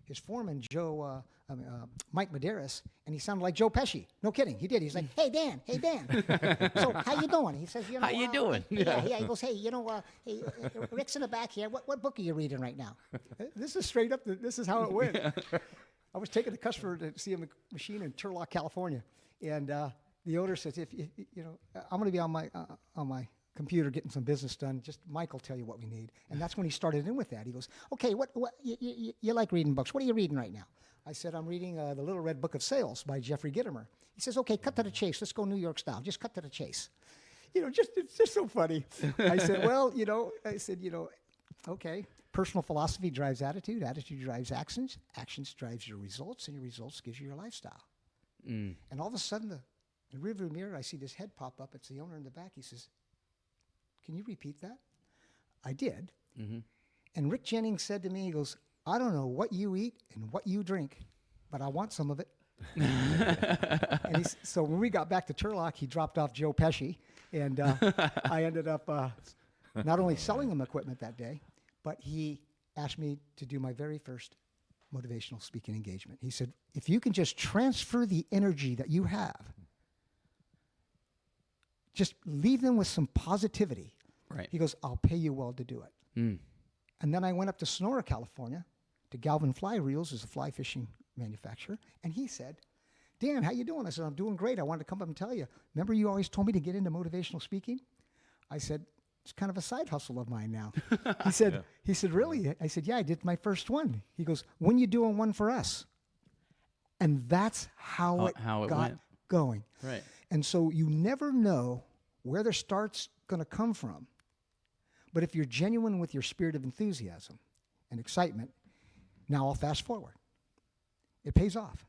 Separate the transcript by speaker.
Speaker 1: his foreman, Mike Medeiros, and he sounded like Joe Pesci. No kidding, he did. He's like, "Hey Dan, so how you doing?" He says,
Speaker 2: How you doing?
Speaker 1: Yeah. He goes, "Hey, hey, Rick's in the back here. What book are you reading right now?" This is straight up. This is how it went. I was taking the customer to see a machine in Turlock, California, and the owner says, "If I'm going to be on my computer getting some business done. Just Mike will tell you what we need." And that's when he started in with that. He goes, "Okay, what you like reading books? What are you reading right now?" I said, "I'm reading The Little Red Book of Sales by Jeffrey Gitomer." He says, "Okay, cut to the chase. Let's go New York style. Just cut to the chase." It's just so funny. I said, "Well, okay, personal philosophy drives attitude. Attitude drives actions. Actions drives your results, and your results gives you your lifestyle." And all of a sudden, in the rearview mirror, I see this head pop up. It's the owner in the back. He says, "Can you repeat that?" I did. Mm-hmm. And Rick Jennings said to me, he goes, "I don't know what you eat and what you drink, but I want some of it." And so when we got back to Turlock, he dropped off Joe Pesci, and I ended up not only selling him equipment that day, but he asked me to do my very first motivational speaking engagement. He said, "If you can just transfer the energy that you have, just leave them with some positivity."
Speaker 2: Right.
Speaker 1: He goes, "I'll pay you well to do it." And then I went up to Sonora, California, to Galvin Fly Reels, as a fly fishing manufacturer, and he said, "Dan, how you doing?" I said, "I'm doing great. I wanted to come up and tell you. Remember you always told me to get into motivational speaking?" I said, "It's kind of a side hustle of mine now." He said, "Really?" I said, "Yeah, I did my first one." He goes, "When you doing one for us?" And that's how it got
Speaker 2: went.
Speaker 1: going.
Speaker 2: Right.
Speaker 1: And so you never know where the start's going to come from. But if you're genuine with your spirit of enthusiasm and excitement, now I'll fast forward. It pays off.